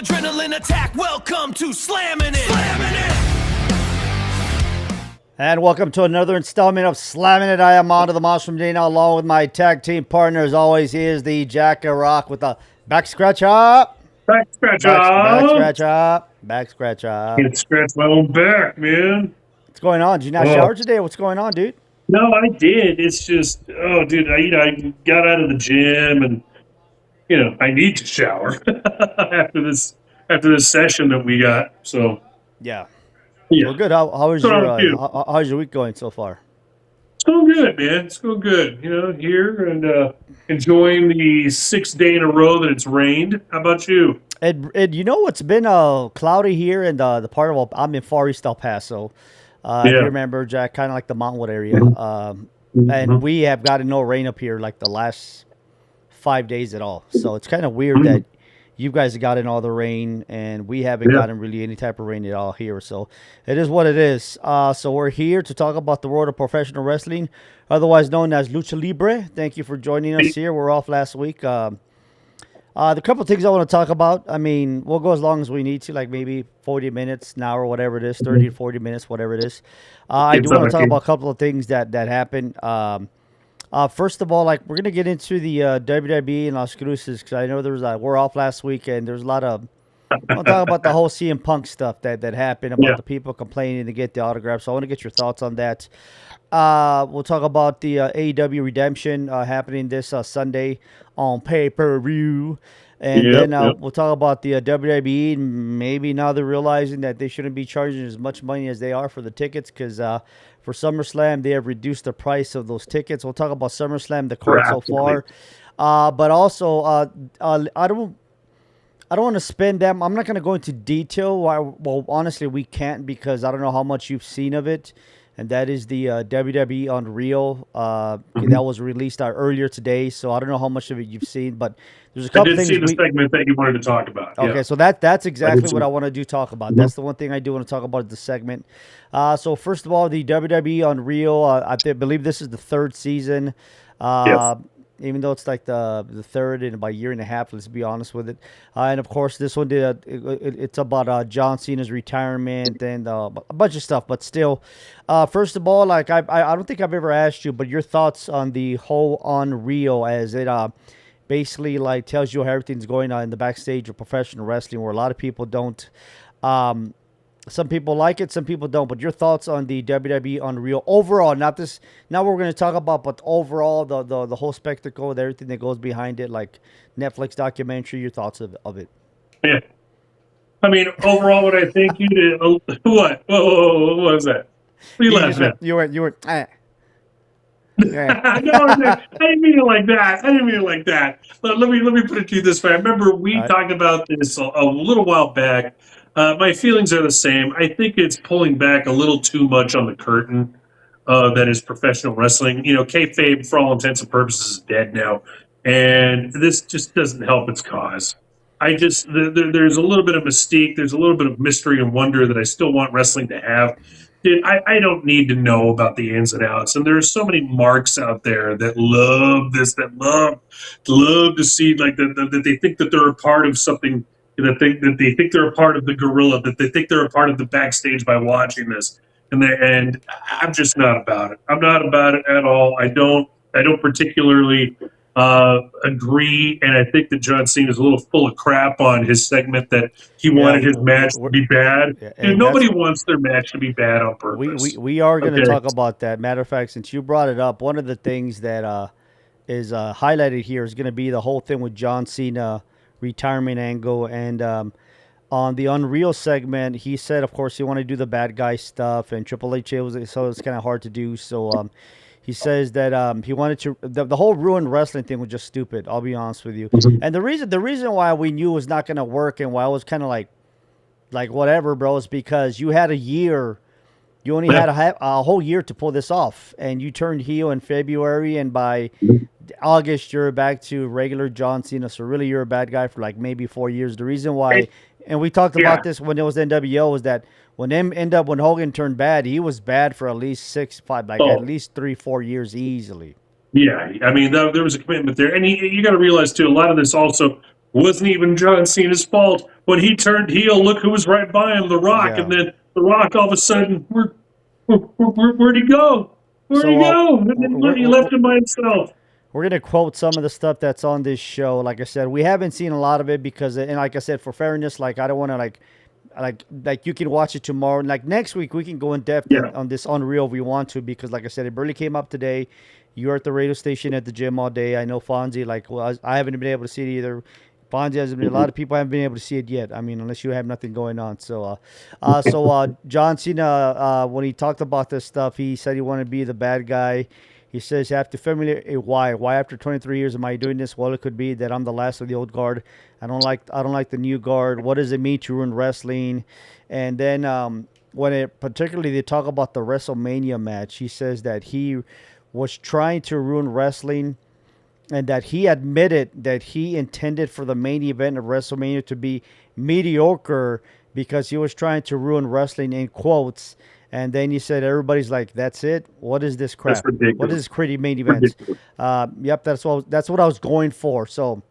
adrenaline attack. Welcome to Slammin' It. And welcome to another installment of Slammin' It. I am Mando Medina, along with my tag team partner, as always. He is the Jack of Rock with the back scratch up. Back scratch Back up. scratch up. Back scratch up. Can't scratch my own back, man. What's going on? Did you not shower today? What's going on, dude? No, I did. It's just, dude, I got out of the gym and, I need to shower after this session that we got. So, Yeah. yeah. Well, good. How's your week going so far? It's going good, man. It's going good. Here and enjoying the 6th day in a row that it's rained. How about you? Ed, it's been cloudy here in the part of I'm in Far East El Paso. If you remember, Jack, kind of like the Mountainwood area. And we have gotten no rain up here like the last 5 days at all. So it's kind of weird that you guys have gotten all the rain and we haven't gotten really any type of rain at all here. So it is what it is. So we're here to talk about the world of professional wrestling, otherwise known as Lucha Libre. Thank you for joining us here. We're off last week. The couple of things I want to talk about, I mean, we'll go as long as we need to, like maybe 40 minutes, an hour, whatever it is, 30 to 40 minutes, whatever it is. I do want to talk about a couple of things that happened. First of all, like we're going to get into the WWE and Las Cruces, because I know we're off last week, and there's a lot of, I'll talk about the whole CM Punk stuff that happened, about the people complaining to get the autographs. So I want to get your thoughts on that. We'll talk about the AEW Redemption happening this Sunday on pay-per-view. And then we'll talk about the WWE. Maybe now they're realizing that they shouldn't be charging as much money as they are for the tickets, because for SummerSlam, they have reduced the price of those tickets. We'll talk about SummerSlam, the card so far. But also, I don't want to spend them. I'm not going to go into detail. Well, honestly, we can't, because I don't know how much you've seen of it. And that is the WWE Unreal. That was released earlier today, so I don't know how much of it you've seen, but there's a couple things. I did see the segment that you wanted to talk about. Okay, so that's exactly what I want to talk about. That's the one thing I do want to talk about, the segment. So first of all, the WWE Unreal, I believe this is the 3rd season. Even though it's like the 3rd in about a year and a half, let's be honest with it. And of course, this one it's about John Cena's retirement and a bunch of stuff. But still, first of all, like I don't think I've ever asked you, but your thoughts on the whole Unreal, as it basically like tells you how everything's going on in the backstage of professional wrestling, where a lot of people don't. Some people like it, some people don't. But your thoughts on the WWE Unreal overall, not what we're going to talk about, but overall the whole spectacle with everything that goes behind it, like Netflix documentary. Your thoughts of it? Yeah, I mean, overall, what I think you did. What? Whoa, what was that? What are you laughing at? You were. Yeah. No, I didn't mean it like that. Let me put it to you this way. I remember we talked about this a little while back. My feelings are the same. I think it's pulling back a little too much on the curtain that is professional wrestling. Kayfabe, for all intents and purposes, is dead now, and this just doesn't help its cause. There's a little bit of mystique. There's a little bit of mystery and wonder that I still want wrestling to have. Dude, I don't need to know about the ins and outs. And there are so many marks out there that love this, that love to see like that they think that they're a part of something, that they think they're a part of the gorilla, that they think they're a part of the backstage by watching this. And I'm just not about it. I'm not about it at all. I don't particularly agree, and I think that John Cena is a little full of crap on his segment that he wanted his match to be bad. And nobody wants their match to be bad on purpose. We are going to talk about that. Matter of fact, since you brought it up, one of the things that is highlighted here is going to be the whole thing with John Cena retirement angle. And on the Unreal segment, he said, of course, he wanted to do the bad guy stuff, and Triple H so it's kind of hard to do. So he says that he wanted to the whole ruined wrestling thing was just stupid. I'll be honest with you. And the reason why we knew it was not going to work, and why I was kind of like whatever, bro, is because you had a year. You only had a whole year to pull this off, and you turned heel in February, and by August you're back to regular John Cena. So really, you're a bad guy for like maybe 4 years. The reason why, and we talked about this when it was NWO, was that when Hogan turned bad, he was bad for at least at least 3-4 years easily. Yeah, I mean there was a commitment there, and you got to realize too, a lot of this also wasn't even John Cena's fault. When he turned heel, look who was right by him, The Rock, Yeah. and then The Rock all of a sudden, where'd he go? Where'd he So go? And then he left him by himself. we're gonna quote some of the stuff that's on this show. Like I said, we haven't seen a lot of it because, and like I said, for fairness, like I don't want to like you can watch it tomorrow. Like next week, we can go in depth Yeah. on this Unreal if we want to, because like I said, it barely came up today. You're at the radio station at the gym all day. I know Fonzie, like, well, I haven't been able to see it either. Fonzie hasn't been, a lot of people haven't been able to see it yet. I mean, unless you have nothing going on. So, John Cena, when he talked about this stuff, he said he wanted to be the bad guy. He says, you have to formulate a why. Why after 23 years am I doing this? Well, it could be that I'm the last of the old guard. I don't like the new guard. What does it mean to ruin wrestling? And then when it particularly they talk about the WrestleMania match, he says that he was trying to ruin wrestling, and that he admitted that he intended for the main event of WrestleMania to be mediocre because he was trying to ruin wrestling in quotes. And then he said, everybody's like, that's it? What is this crap? That's ridiculous. What is this crazy main event? Yep, that's what I was going for. So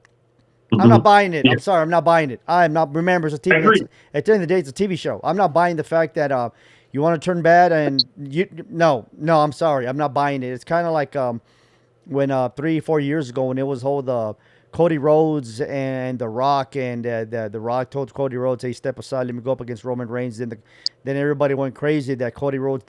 I'm not buying it. Yeah. I'm sorry, I'm not buying it. I'm not. Remember, it's a TV. At the end of the day, it's a TV show. I'm not buying the fact that you want to turn bad and no. I'm sorry, I'm not buying it. It's kind of like when 3-4 years ago when it was whole the Cody Rhodes and The Rock, and the Rock told Cody Rhodes, "Hey, step aside, let me go up against Roman Reigns." Then everybody went crazy that Cody Rhodes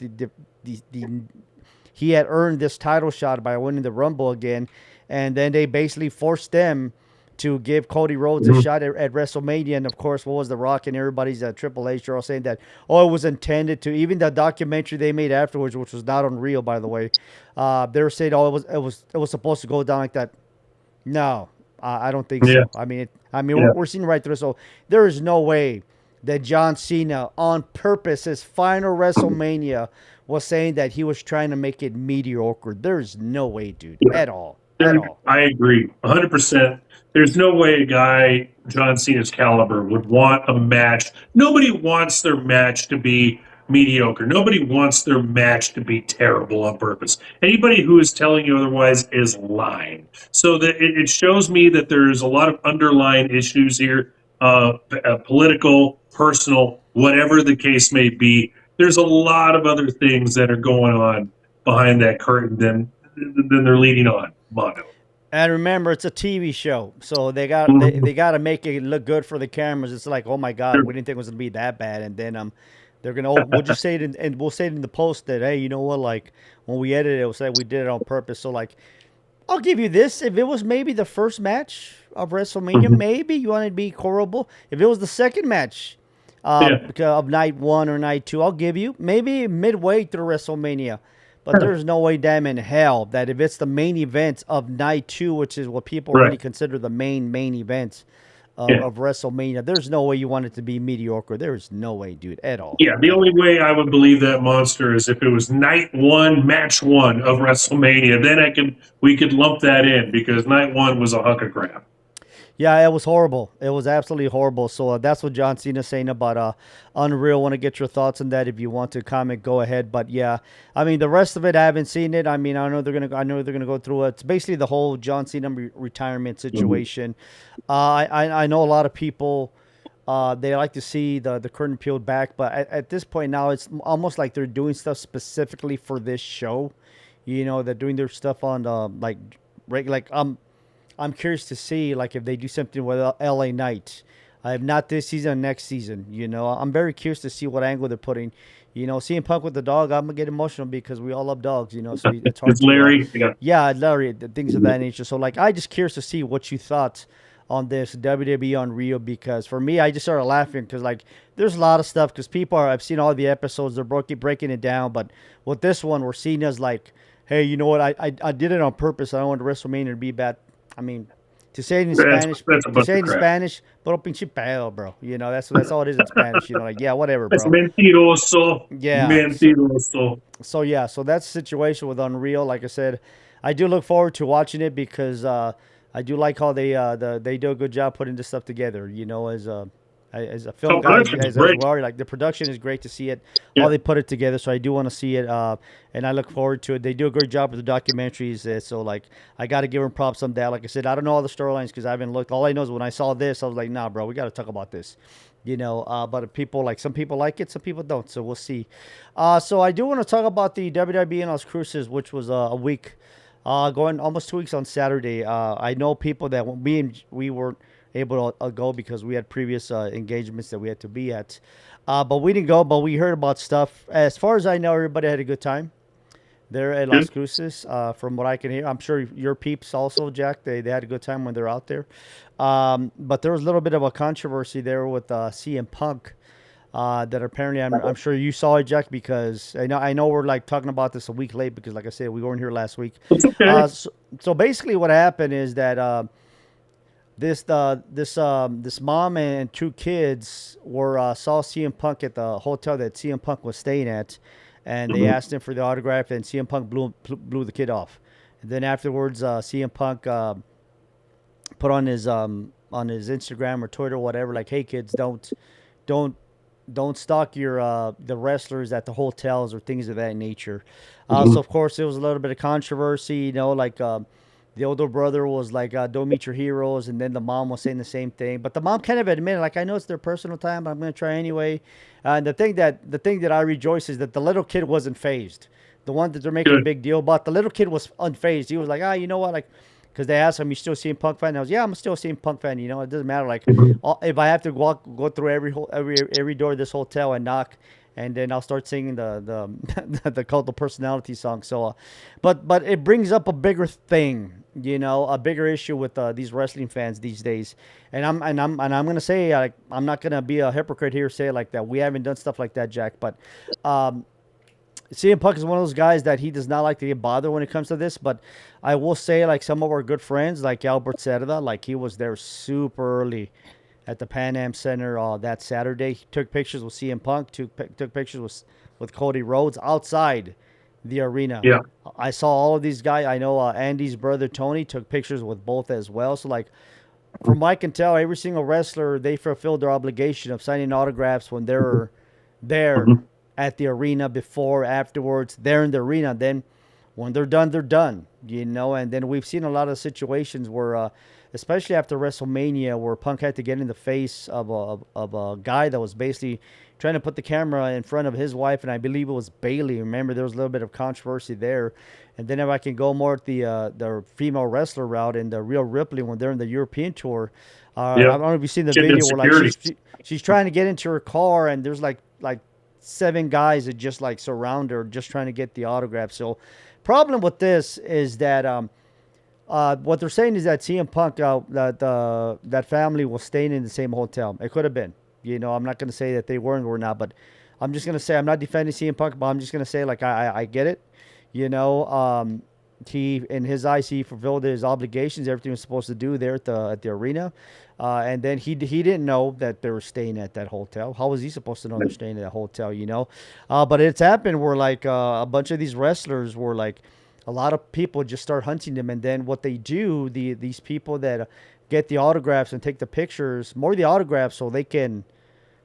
he had earned this title shot by winning the Rumble again, and then they basically forced them to give Cody Rhodes a shot at WrestleMania. And of course, what was The Rock and everybody's Triple H? They're all saying that, oh, it was intended to. Even the documentary they made afterwards, which was not Unreal, by the way, they were saying, oh, it was supposed to go down like that. No, I don't think so. I mean, we're seeing right through. So there is no way that John Cena, on purpose, his final WrestleMania, was saying that he was trying to make it mediocre. There's no way, dude, at all. I agree, 100%. There's no way a guy John Cena's caliber would want a match. Nobody wants their match to be mediocre. Nobody wants their match to be terrible on purpose. Anybody who is telling you otherwise is lying. So that it shows me that there's a lot of underlying issues here, political, personal, whatever the case may be. There's a lot of other things that are going on behind that curtain than they're leading on, Mando. And remember, it's a TV show, so they got to make it look good for the cameras. It's like, oh my God, we didn't think it was gonna be that bad, and then they're gonna we'll just say it and we'll say it in the post that, hey, you know what, like when we edited it, we'll say we did it on purpose. So like, I'll give you this: if it was maybe the first match of WrestleMania, maybe you want it to be horrible. If it was the second match of night 1 or night 2, I'll give you maybe midway through WrestleMania. But there's no way damn in hell that if it's the main event of night 2, which is what people really consider the main event of WrestleMania, there's no way you want it to be mediocre. There is no way, dude, at all. Yeah, the only way I would believe that monster is if it was night 1, match 1 of WrestleMania. Then we could lump that in because night 1 was a hunk of crap. Yeah, it was horrible. It was absolutely horrible. So that's what John Cena's saying about Unreal. I want to get your thoughts on that. If you want to comment, go ahead. But yeah, I mean the rest of it, I haven't seen it. I mean, I know they're gonna go through it. It's basically the whole John Cena retirement situation. I know a lot of people they like to see the curtain peeled back, but at this point now, it's almost like they're doing stuff specifically for this show. You know, they're doing their stuff on I'm curious to see like if they do something with LA Knight. I have not this season, next season. You know, I'm very curious to see what angle they're putting. You know, seeing Punk with the dog, I'm gonna get emotional because we all love dogs. You know, so it's hard. It's Larry. Yeah, Larry. Things of that nature. So like, I just curious to see what you thought on this WWE Unreal, because for me, I just started laughing because like there's a lot of stuff because I've seen all the episodes, they're breaking it down, but with this one, we're seeing as like, hey, you know what? I did it on purpose. I don't want WrestleMania to be bad. I mean, to say it in Spanish, pero pinche pedo, bro. You know, that's all it is in Spanish. You know, like, yeah, whatever, bro. It's mentiroso. Yeah. Mentiroso. So yeah, so that's the situation with Unreal. Like I said, I do look forward to watching it because I do like how they do a good job putting this stuff together. You know, as as a film guy, as well. Like the production is great to see it, how they put it together. So I do want to see it, and I look forward to it. They do a great job with the documentaries. So like I got to give them props on that. Like I said, I don't know all the storylines because I haven't looked. All I know is when I saw this, I was like, nah, bro, we got to talk about this. But people some people like it, some people don't. So we'll see. So I do want to talk about the WWE in Las Cruces, which was a week, going almost 2 weeks on Saturday. I know people that we weren't able to go because we had previous engagements that we had to be at. But we didn't go, but we heard about stuff. As far as I know, everybody had a good time there at Las Cruces, from what I can hear. I'm sure your peeps also, Jack, they had a good time when they're out there. But there was a little bit of a controversy there with CM Punk, that apparently I'm sure you saw it, Jack, because I know we're like talking about this a week late because, like I said, we weren't here last week. Okay. So basically what happened is that this mom and 2 kids saw CM Punk at the hotel that CM Punk was staying at, and they asked him for the autograph, and CM Punk blew the kid off. And then afterwards, CM Punk put on his Instagram or Twitter or whatever, like, "Hey kids, don't stalk your the wrestlers at the hotels," or things of that nature. So of course there was a little bit of controversy, like the older brother was like, "Don't meet your heroes," and then the mom was saying the same thing. But the mom kind of admitted, like, "I know it's their personal time, but I'm going to try anyway." And the thing that I rejoice is that the little kid wasn't phased. The one that they're making a big deal about, the little kid was unfazed. He was like, you know what, like, because they asked him, "You still a CM Punk fan?" And I was, "Yeah, I'm still a CM Punk fan. It doesn't matter. Like, if I have to go through every door of this hotel and knock, and then I'll start singing the Cult of Personality song." So, but it brings up a bigger thing, a bigger issue with these wrestling fans these days. And I'm gonna say, like, I'm not gonna be a hypocrite here, say it like that. We haven't done stuff like that, Jack, but CM Punk is one of those guys that he does not like to get bothered when it comes to this. But I will say, like, some of our good friends, like Albert Cerda, like, he was there super early at the Pan Am Center that Saturday. He took pictures with CM Punk, took pictures with Cody Rhodes outside the arena. Yeah. I saw all of these guys. I know Andy's brother Tony took pictures with both as well. So, like, from what I can tell, every single wrestler, they fulfilled their obligation of signing autographs when they're there at the arena, before, afterwards. They're in the arena. Then when they're done, they're done, and then we've seen a lot of situations where, especially after WrestleMania, where Punk had to get in the face of a guy that was basically trying to put the camera in front of his wife, and I believe it was Bailey. Remember, there was a little bit of controversy there. And then if I can go more at the female wrestler route in the Rhea Ripley when they're in the European tour, I don't know if you've seen the video where, like, she's trying to get into her car, and there's like 7 guys that just like surround her, just trying to get the autograph. So problem with this is that what they're saying is that CM Punk, that family was staying in the same hotel. It could have been, I'm not going to say that they weren't or not, but I'm just going to say, I'm not defending CM Punk, but I'm just going to say, like, I get it. He, in his eyes, he fulfilled his obligations, everything he was supposed to do there at the arena. And then he didn't know that they were staying at that hotel. How was he supposed to know they're staying at that hotel, But it's happened where, like, a bunch of these wrestlers were, like, a lot of people just start hunting them. And then what they do, these people that get the autographs and take the pictures, more the autographs so they can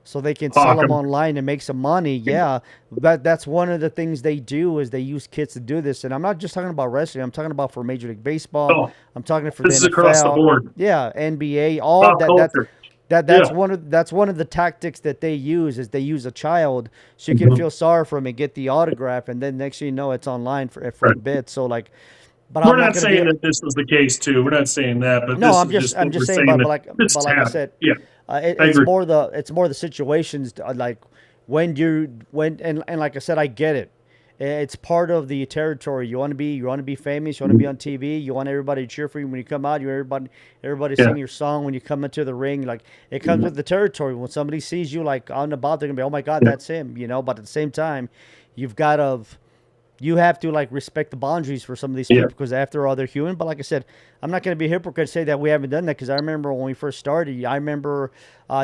sell them online and make some money. Yeah, that's one of the things they do, is they use kids to do this. And I'm not just talking about wrestling. I'm talking about for Major League Baseball. I'm talking for this the is across the board. Yeah, NBA, all that. That's one of the tactics that they use, is they use a child so you can feel sorry for him and get the autograph, and then next thing you know, it's online for a bit. So, like, but we're not saying that this was the case too. We're not saying that, but no, I'm just saying. But like I said, it's more the situations, like when and like I said, I get it. It's part of the territory. You want to be famous. You want to be on TV. You want everybody to cheer for you when you come out. You want everybody sing your song when you come into the ring. Like, it comes with the territory. When somebody sees you, like, on the about, they're gonna be, "Oh my God, that's him," But at the same time, you have to, like, respect the boundaries for some of these people, because after all, they're human. But like I said, I'm not going to be a hypocrite and say that we haven't done that, because I remember when we first started. I remember,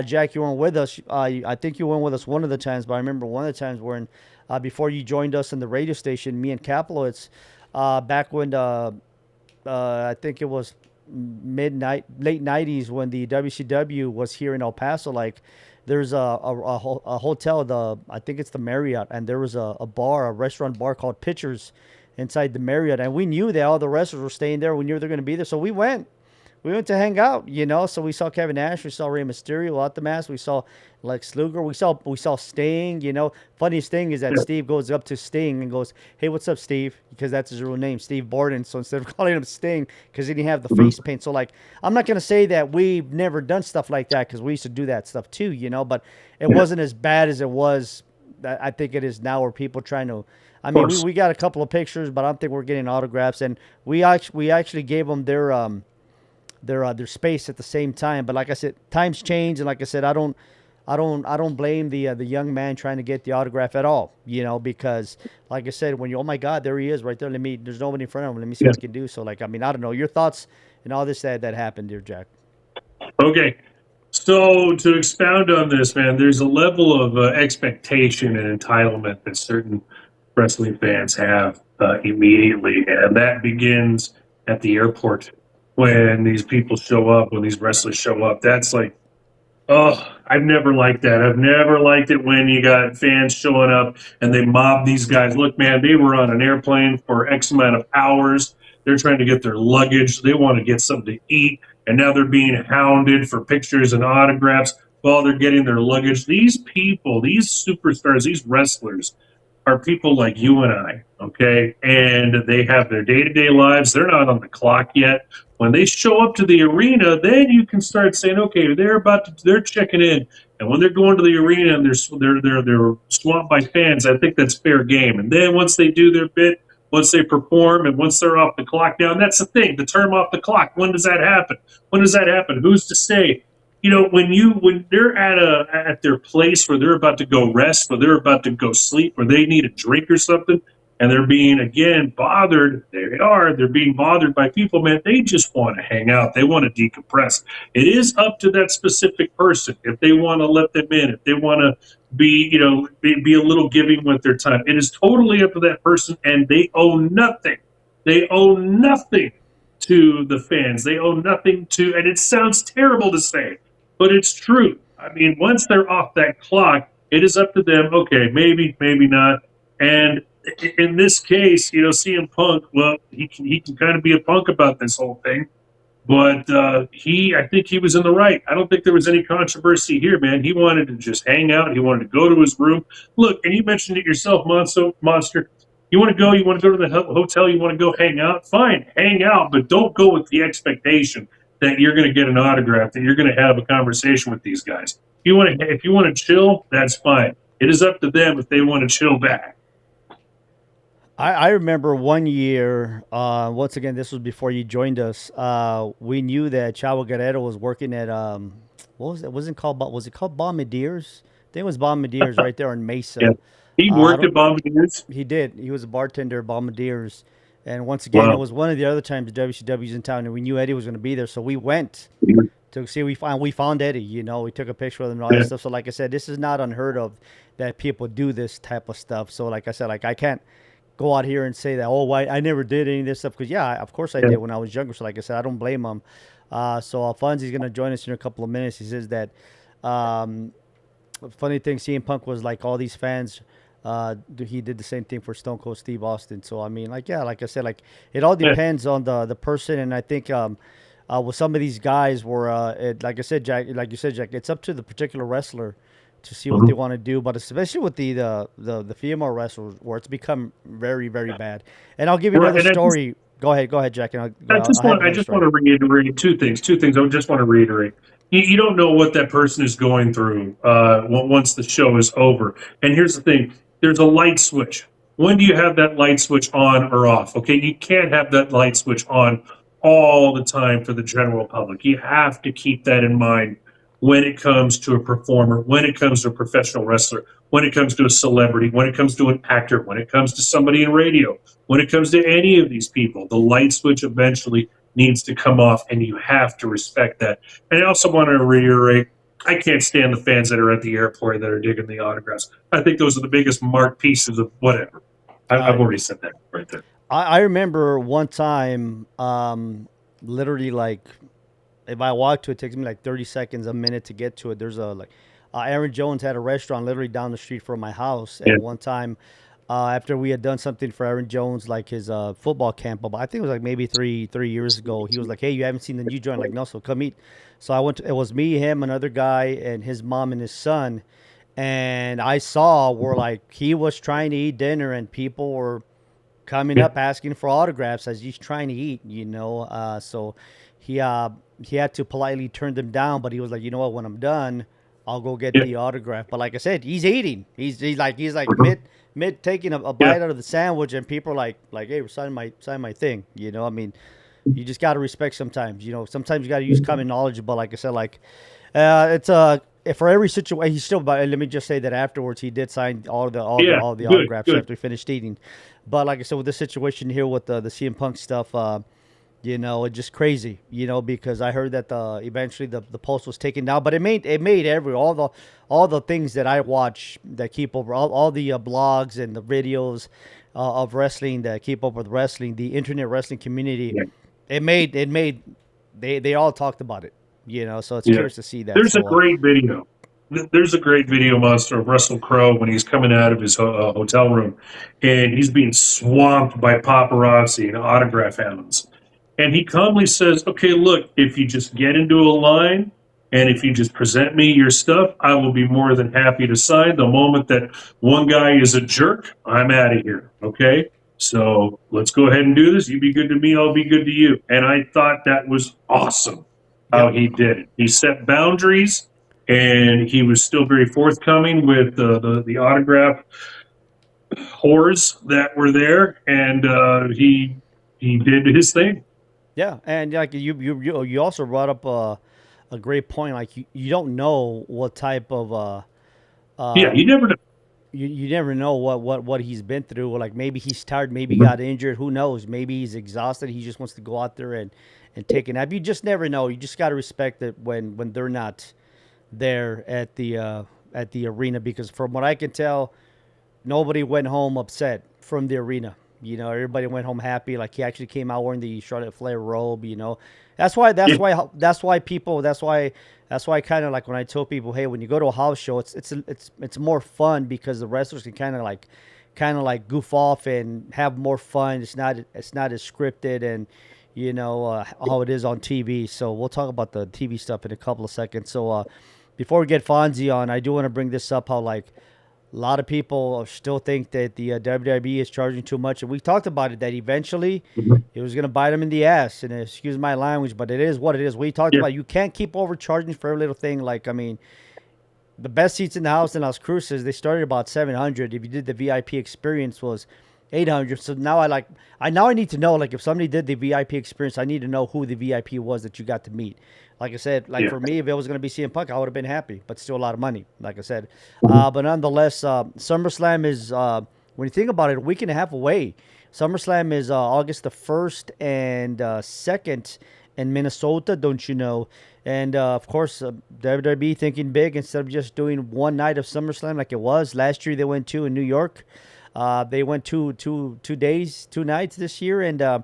Jack, you weren't with us. I think you went with us one of the times, but I remember one of the times when, before you joined us in the radio station, me and Kaplowitz, back when I think it was late 90s, when the WCW was here in El Paso, like, there's a hotel, I think it's the Marriott, and there was a restaurant bar called Pitchers inside the Marriott, and we knew that all the wrestlers were staying there. We knew they were going to be there, so we went. We went to hang out, So we saw Kevin Nash, we saw Rey Mysterio at the mask, we saw Lex Luger, we saw Sting. Funniest thing is that Steve goes up to Sting and goes, "Hey, what's up, Steve?" Because that's his real name, Steve Borden. So instead of calling him Sting, because he didn't have the face paint. So like, I'm not gonna say that we've never done stuff like that because we used to do that stuff too, But it wasn't as bad as it was. That I think it is now, where people trying to. I mean, we got a couple of pictures, but I don't think we're getting autographs, and we actually gave them their space at the same time. But like I said, times change, and like I said, I don't blame the young man trying to get the autograph at all, because like I said, when oh my God, there he is right there. There's nobody in front of him. Let me see what I can do. So like, I mean, I don't know your thoughts and all this that happened, dear Jack. Okay. So to expound on this, man, there's a level of expectation and entitlement that certain wrestling fans have immediately, and that begins at the airport when these people show up, when these wrestlers show up. That's like, oh, I've never liked that. I've never liked it when you got fans showing up and they mob these guys. Look, man, they were on an airplane for X amount of hours. They're trying to get their luggage. They want to get something to eat. And now they're being hounded for pictures and autographs while they're getting their luggage. These people, these superstars, these wrestlers are people like you and I, okay? And they have their day-to-day lives. They're not on the clock yet. When they show up to the arena, then you can start saying, okay, they're checking in. And when they're going to the arena and they're swamped by fans, I think that's fair game. And then once they do their bit, once they perform, and once they're off the clock, now that's the thing, the term off the clock. When does that happen? When does that happen? Who's to say? When they're at their place where they're about to go rest, where they're about to go sleep, where they need a drink or something, and they're being, again, bothered. They're being bothered by people, man. They just want to hang out. They want to decompress. It is up to that specific person if they want to let them in, if they want to be a little giving with their time. It is totally up to that person, and they owe nothing. They owe nothing to the fans. They owe nothing to, and it sounds terrible to say, but it's true. I mean, once they're off that clock, it is up to them. Okay, maybe not. And in this case, CM Punk, well, he can kind of be a punk about this whole thing, but I think he was in the right. I don't think there was any controversy here, man. He wanted to just hang out. He wanted to go to his room. Look, and you mentioned it yourself, Monster. You want to go to the hotel, you want to go hang out? Fine, hang out, but don't go with the expectation that you're going to get an autograph, that you're going to have a conversation with these guys. If you want to chill, that's fine. It is up to them if they want to chill back. I remember one year, once again, this was before you joined us, we knew that Chavo Guerrero was working at, what was it? Was it called Bombadier's? I think it was Bombadier's right there in Mesa. Yeah. He worked at Bombadier's? He did. He was a bartender at Bombadier's. And once again, It was one of the other times WCW's in town, and we knew Eddie was going to be there, so we went to see. We found Eddie. We took a picture with him and all that stuff. So, like I said, this is not unheard of that people do this type of stuff. So, like I said, I can't go out here and say that, I never did any of this stuff, because of course I did when I was younger. So like I said, I don't blame him. So Alfonzi's going to join us in a couple of minutes. He says that funny thing, CM Punk was like all these fans. He did the same thing for Stone Cold Steve Austin. So I mean, like I said, like it all depends on the person. And I think with some of these guys, like you said, Jack, it's up to the particular wrestler to see what they want to do, but especially with the female wrestlers, where it's become very, very bad. And I'll give you another story. Go ahead, Jack. And I just want to reiterate two things. I just want to reiterate. You don't know what that person is going through once the show is over. And here's the thing: there's a light switch. When do you have that light switch on or off? Okay, you can't have that light switch on all the time for the general public. You have to keep that in mind when it comes to a performer, when it comes to a professional wrestler, when it comes to a celebrity, when it comes to an actor, when it comes to somebody in radio, when it comes to any of these people, the light switch eventually needs to come off, and you have to respect that. And I also want to reiterate, I can't stand the fans that are at the airport that are digging the autographs. I think those are the biggest marked pieces of whatever. I've already said that right there. I remember one time, literally, like, if I walk to it, takes me like 30 seconds, a minute to get to it. There's a Aaron Jones had a restaurant literally down the street from my house. And one time, after we had done something for Aaron Jones, like his football camp, but I think it was like maybe three years ago, he was like, "Hey, you haven't seen the new joint?" Like, no, so come eat. So I went. It was me, him, another guy, and his mom and his son. And I saw where like he was trying to eat dinner, and people were coming up asking for autographs as he's trying to eat. So he had to politely turn them down, but he was like, you know what, when I'm done, I'll go get the autograph. But like I said, he's eating. He's like mid taking a bite out of the sandwich, and people are like, hey, sign my thing. I mean, you just got to respect sometimes. Sometimes you got to use common knowledge. But like I said, like it's for every situation, he's still. But let me just say that afterwards, he did sign all the autographs after he finished eating. But like I said, with this situation here with the CM Punk stuff, it's just crazy, because I heard that eventually the post was taken down, but it made all the things that I watch that keep over all the blogs and the videos of wrestling that keep up with wrestling, the internet wrestling community. They all talked about it, so it's curious to see that. There's a great video. There's a great video, Monster, of Russell Crowe when he's coming out of his hotel room, and he's being swamped by paparazzi and autograph hounds. And he calmly says, okay, look, if you just get into a line and if you just present me your stuff, I will be more than happy to sign. The moment that one guy is a jerk, I'm out of here, okay? So let's go ahead and do this. You be good to me, I'll be good to you. And I thought that was awesome how he did it. He set boundaries, and he was still very forthcoming with the autograph whores that were there, and he did his thing. Yeah, and like you also brought up a great point. Like you don't know what type of you never know. You never know what he's been through. Like maybe he's tired, maybe he got injured. Who knows? Maybe he's exhausted. He just wants to go out there and take a nap. You just never know. You just got to respect it when they're not there at the arena, because from what I can tell, nobody went home upset from the arena. Everybody went home happy. Like he actually came out wearing the Charlotte Flair robe. That's why kind of like when I tell people, hey, when you go to a house show, it's more fun because the wrestlers can kind of like goof off and have more fun. It's not as scripted and how it is on TV. So we'll talk about the TV stuff in a couple of seconds. So before we get Fonzie on, I do want to bring this up. How like a lot of people still think that the WWE is charging too much. And we talked about it, that eventually it was going to bite them in the ass. And excuse my language, but it is what it is. We talked about you can't keep overcharging for every little thing. Like, I mean, the best seats in the house in Las Cruces, they started about $700. If you did the VIP experience, was $800. So now I need to know, like, if somebody did the VIP experience, I need to know who the VIP was that you got to meet. Like I said, for me, if it was going to be CM Punk, I would have been happy, but still a lot of money, like I said. But nonetheless, SummerSlam is, when you think about it, a week and a half away. SummerSlam is August the 1st and 2nd in Minnesota, don't you know? And, of course, WWE thinking big instead of just doing one night of SummerSlam like it was. Last year they went 2 in New York. They went two days, 2 nights this year, and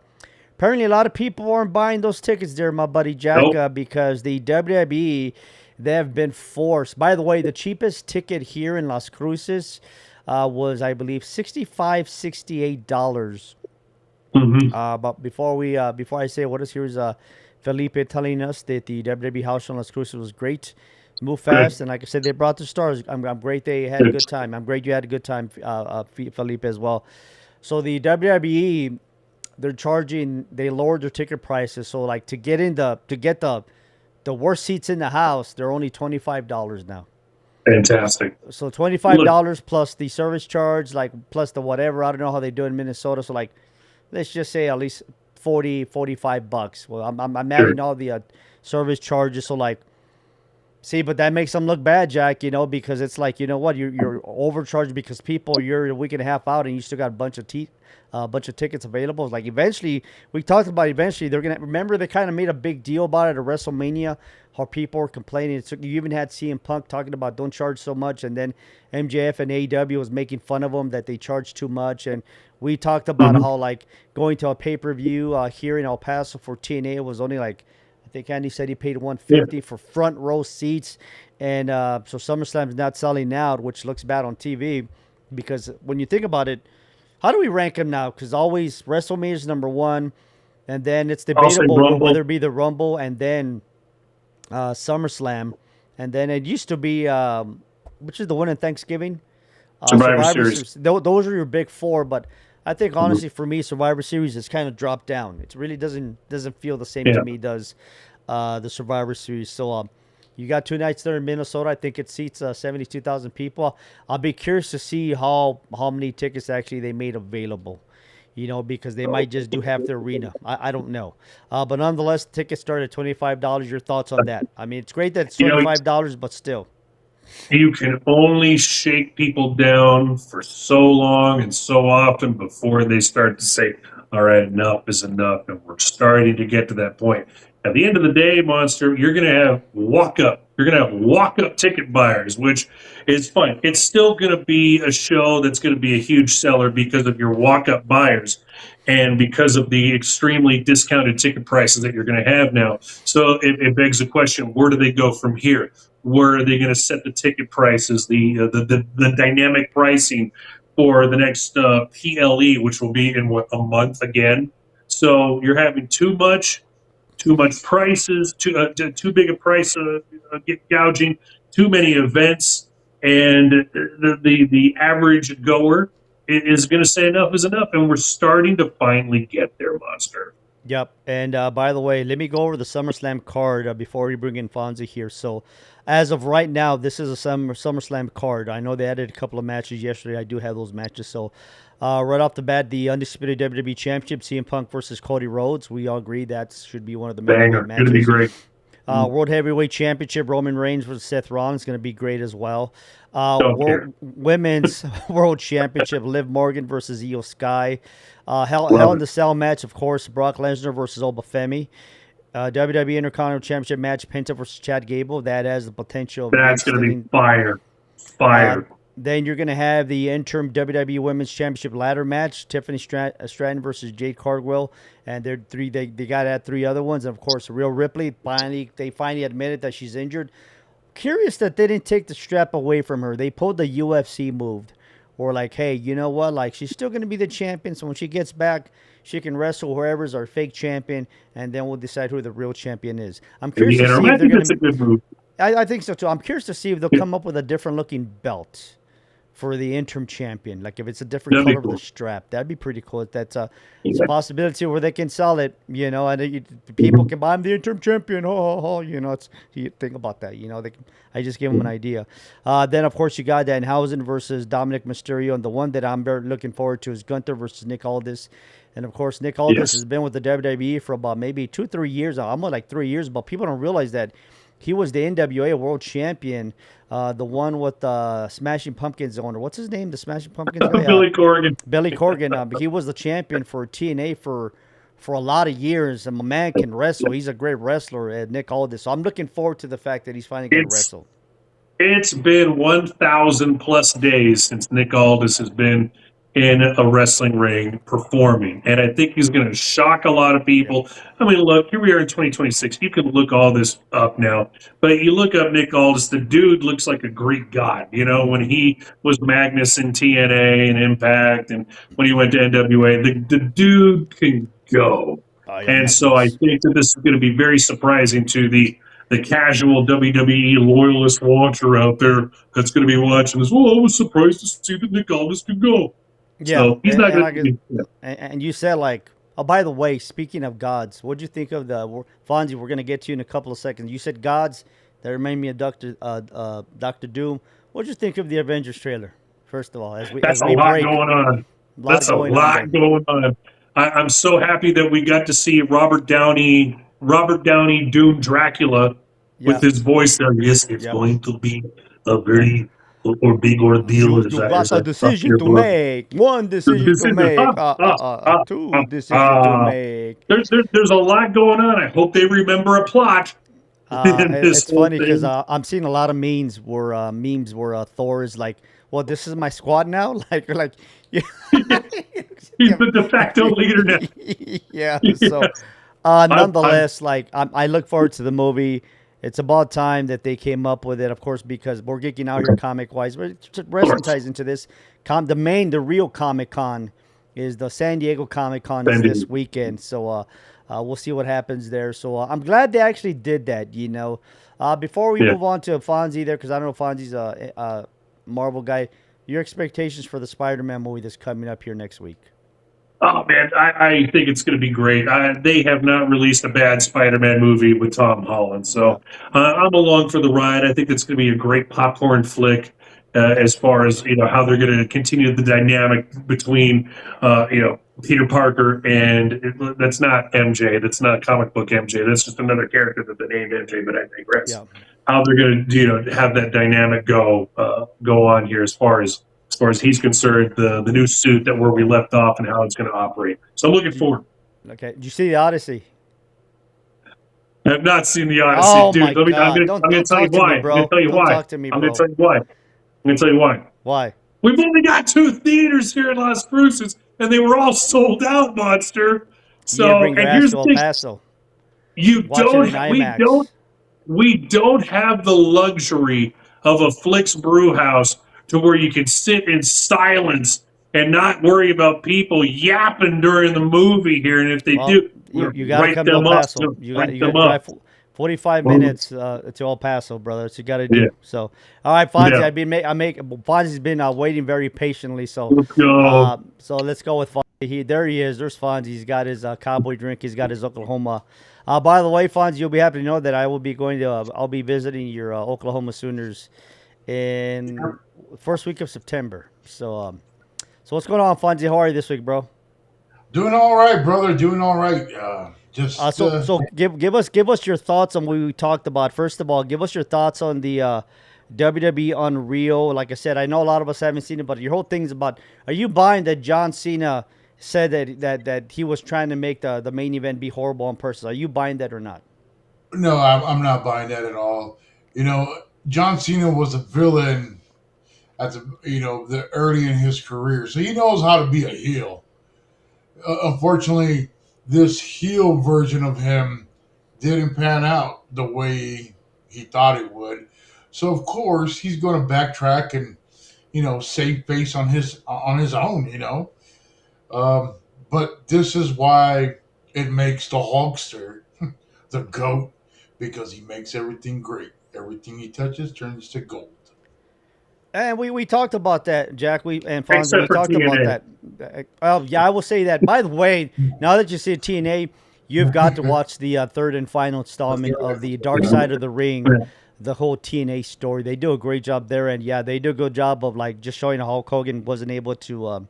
apparently a lot of people aren't buying those tickets there, my buddy Jack, because the WWE, they have been forced. By the way, the cheapest ticket here in Las Cruces was, I believe, $68. But before I say what is, here's Felipe telling us that the WWE house show in Las Cruces was great. Move fast, and like I said, they brought the stars. I'm great they had a good time. I'm great you had a good time, Felipe, as well. So the WWE, they lowered their ticket prices. So like to get the worst seats in the house, they're only $25 now. Fantastic. So $25 plus the service charge, like plus the whatever. I don't know how they do in Minnesota. So like, let's just say at least $45. Well, I'm adding all the service charges. So like, see, but that makes them look bad, Jack, because it's like, you know what, you're overcharged because you're a week and a half out and you still got a bunch of tickets available. It's like eventually, we talked about they're going to, remember they kind of made a big deal about it at WrestleMania, how people were complaining. You even had CM Punk talking about don't charge so much, and then MJF and AEW was making fun of them that they charge too much. And we talked about how like going to a pay-per-view here in El Paso for TNA was only like I think Andy said he paid 150 for front row seats, and so SummerSlam is not selling out, which looks bad on TV, because when you think about it, how do we rank them now? Because always WrestleMania is number one, and then it's debatable whether it be the Rumble and then SummerSlam, and then it used to be which is the one in Thanksgiving, Survivor Series. Those are your big four, but I think honestly for me, Survivor Series has kind of dropped down. It really doesn't feel the same to me does the Survivor Series. So you got 2 nights there in Minnesota. I think it seats 72,000 people. I'll be curious to see how many tickets actually they made available. Because they might just do half the arena. I don't know. But nonetheless, tickets start at $25. Your thoughts on that? I mean, it's great that it's $25, but still. You can only shake people down for so long and so often before they start to say, all right, enough is enough. And we're starting to get to that point. At the end of the day, Monster, you're going to have walk-up. You're going to have walk-up ticket buyers, which is fine. It's still going to be a show that's going to be a huge seller because of your walk-up buyers and because of the extremely discounted ticket prices that you're going to have now. So it begs the question, where do they go from here? Where are they going to set the ticket prices, the dynamic pricing for the next PLE, which will be in, a month again? So you're having too much prices, too big a price gouging, too many events, and the average goer is going to say enough is enough, and we're starting to finally get there, Monster. Yep, and by the way, let me go over the SummerSlam card before we bring in Fonzie here. So, as of right now, this is a SummerSlam card. I know they added a couple of matches yesterday. I do have those matches. So, right off the bat, the Undisputed WWE Championship, CM Punk versus Cody Rhodes. We all agree that should be one of the main matches. Going to be great. World Heavyweight Championship, Roman Reigns versus Seth Rollins, going to be great as well. Women's World Championship, Liv Morgan versus Io Sky. Hell in the Cell match, of course, Brock Lesnar versus Oba Femi. WWE Intercontinental Championship match, Penta versus Chad Gable. That has the potential of that's going to be fire. Then you're going to have the interim WWE Women's Championship ladder match, Tiffany Stratton versus Jade Cargill, and they got to add 3 other ones. And of course, Rhea Ripley they finally admitted that she's injured. Curious that they didn't take the strap away from her. They pulled the UFC move, or like, hey, you know what? Like, she's still going to be the champion. So when she gets back, she can wrestle whoever's our fake champion, and then we'll decide who the real champion is. I'm curious to see if they're going to. A good move. I think so too. I'm curious to see if they'll come up with a different looking belt for the interim champion. Like if it's a different color of the strap, that'd be pretty cool. That's it's a possibility where they can sell it, and people can buy. I'm the interim champion. You think about that. I just gave them an idea. Then of course you got Danhausen versus Dominic Mysterio, and the one that I'm very looking forward to is Gunther versus Nick Aldis. And of course Nick Aldis has been with the WWE for about maybe 2-3 years. Almost like 3 years, but people don't realize that he was the NWA World Champion, the one with Smashing Pumpkins owner. What's his name? The Smashing Pumpkins guy? Billy Corgan. Billy Corgan. He was the champion for TNA for a lot of years. And my man can wrestle. He's a great wrestler, Nick Aldis. So I'm looking forward to the fact that he's finally going to wrestle. It's been 1,000 plus days since Nick Aldis has been in a wrestling ring performing, and I think he's going to shock a lot of people. I mean, look, here we are in 2026. You can look all this up now, but you look up Nick Aldis, the dude looks like a Greek god. When he was Magnus in TNA and Impact, and when he went to NWA, the dude can go. And so I think that this is going to be very surprising to the casual WWE loyalist watcher out there that's going to be watching this. Well, I was surprised to see that Nick Aldis could go. Yeah, so he's not going to be. And you said, like, oh, by the way, speaking of gods, what'd you think of Fonzie? We're going to get to you in a couple of seconds. You said gods. That reminded me of Dr. Doom. What'd you think of the Avengers trailer? First of all, that's a lot going on. That's a lot going on. I'm so happy that we got to see Robert Downey Doom Dracula with his voice there. Yes, it's going to be a very big ordeal. You got a decision to make. One decision to make. Two decisions to make. There's a lot going on. I hope they remember a plot. It's funny because I'm seeing a lot of memes where Thor is like, well, this is my squad now. Like he's the de facto leader now. Yeah. So Nonetheless, like I look forward to the movie. It's about time that they came up with it, of course, because we're geeking out here comic wise. But wrestling ties into this. The real Comic Con is the San Diego Comic Con is this weekend. So we'll see what happens there. So I'm glad they actually did that. Before we move on to Fonzie there, because I don't know if Fonzie's a Marvel guy. Your expectations for the Spider-Man movie that's coming up here next week? Oh man, I think it's going to be great. They have not released a bad Spider-Man movie with Tom Holland, so I'm along for the ride. I think it's going to be a great popcorn flick. As far as how they're going to continue the dynamic between Peter Parker and that's not MJ, that's not comic book MJ, that's just another character that they named MJ, but I digress. How they're going to have that dynamic go on here as far as he's concerned, the new suit where we left off and how it's going to operate. So I'm looking forward. Okay, did you see the Odyssey? I have not seen the Odyssey, dude. I'm going to tell you why. I'm going to tell you why. I'm going to tell you why. I'm going to tell you why. Why? We've only got 2 theaters here in Las Cruces, and they were all sold out, Monster. So, and here's the thing. We don't have the luxury of a Flicks Brew House to where you can sit in silence and not worry about people yapping during the movie here. And if they do, you got to come to El Paso. You got to drive 45 minutes to El Paso, brother. So you got to do. So, all right, Fonzie. Fonzie's been waiting very patiently. So, let's go with Fonzie. There he is. There's Fonzie. He's got his cowboy drink. He's got his Oklahoma. By the way, Fonzie, you'll be happy to know that I will be I'll be visiting your Oklahoma Sooners in first week of September. So what's going on, Fonzie? How are you this week, bro? Doing all right, brother. Doing all right. So give us your thoughts on what we talked about. First of all, give us your thoughts on the WWE Unreal. Like I said, I know a lot of us haven't seen it, but your whole thing's about. Are you buying that John Cena said that he was trying to make the main event be horrible on purpose? Are you buying that or not? No, I'm not buying that at all. John Cena was a villain at the early in his career, so he knows how to be a heel. Unfortunately, this heel version of him didn't pan out the way he thought it would. So of course he's going to backtrack and save face on his own. But this is why it makes the Hulkster the GOAT, because he makes everything great. Everything he touches turns to gold. And we talked about that, Jack. And Fonzie, we talked about that. I will say that. By the way, now that you see TNA, you've got to watch the third and final installment of the Dark Side of the Ring, the whole TNA story. They do a great job there, and they do a good job of just showing how Hulk Hogan wasn't able to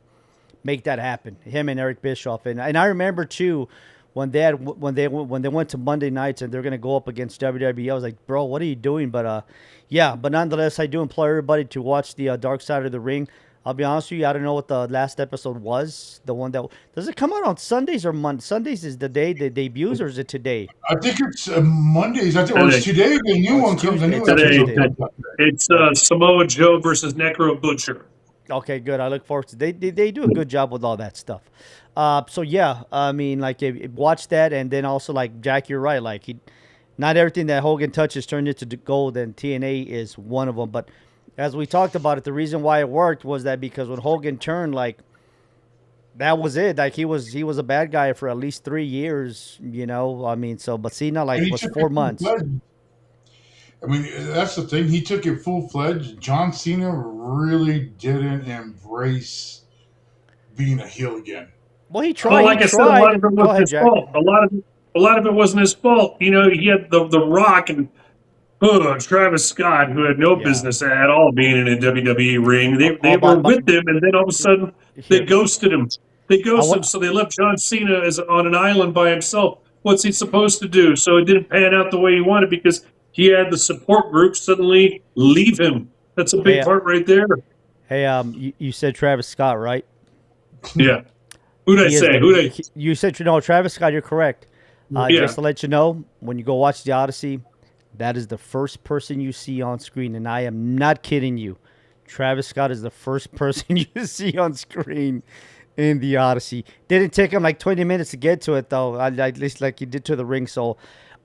make that happen. Him and Eric Bischoff, and I remember too. When they went to Monday nights and they're going to go up against WWE, I was like, bro, what are you doing? But but nonetheless, I do implore everybody to watch the Dark Side of the Ring. I'll be honest with you, I don't know what the last episode was. The one does it come out on Sundays or Mondays? Sundays is the day the debuts, or is it today? I think it's Mondays. I think it's today. The new one comes. It's Samoa Joe versus Necro Butcher. Okay, good. I look forward to it. They do a good job with all that stuff. I mean, watch that, and then also, Jack, you're right. Not everything that Hogan touches turned into gold, and TNA is one of them. But as we talked about it, the reason why it worked was that because when Hogan turned, that was it. He was a bad guy for at least 3 years. I mean, but Cena was 4 months. I mean, that's the thing. He took it full-fledged. John Cena really didn't embrace being a heel again. Well, he tried. Well, like I said, a lot of it wasn't his fault. A lot of it wasn't his fault. He had the Rock and Travis Scott, who had no business at all being in a WWE ring. They were with him, and then all of a sudden they ghosted him. So they left John Cena on an island by himself. What's he supposed to do? So it didn't pan out the way he wanted because he had the support group suddenly leave him. That's a big part right there. Hey, you said Travis Scott, right? Yeah. Who'd I say? You said Travis Scott. You're correct. Just to let you know, when you go watch the Odyssey, that is the first person you see on screen, and I am not kidding you. Travis Scott is the first person you see on screen in the Odyssey. Didn't take him like 20 minutes to get to it though. At least like he did to the ring. So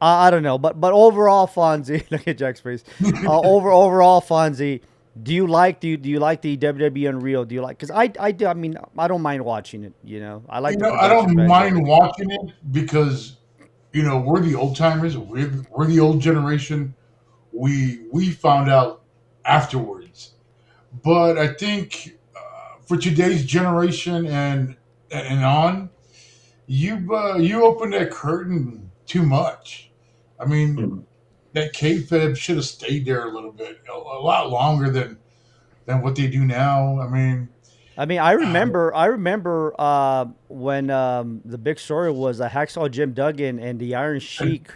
I don't know, but overall, Fonzie, look at Jack's face. Overall, Fonzie, do you like the WWE Unreal? Do you like? Because I do. I mean, I don't mind watching it. You know, I like. I don't mind watching it because we're the old timers. We're the old generation. We found out afterwards, but I think for today's generation and on, you opened that curtain too much. I mean, that kayfabe should have stayed there a little bit, a lot longer than what they do now. I remember when the big story was Hacksaw Jim Duggan and the Iron Sheik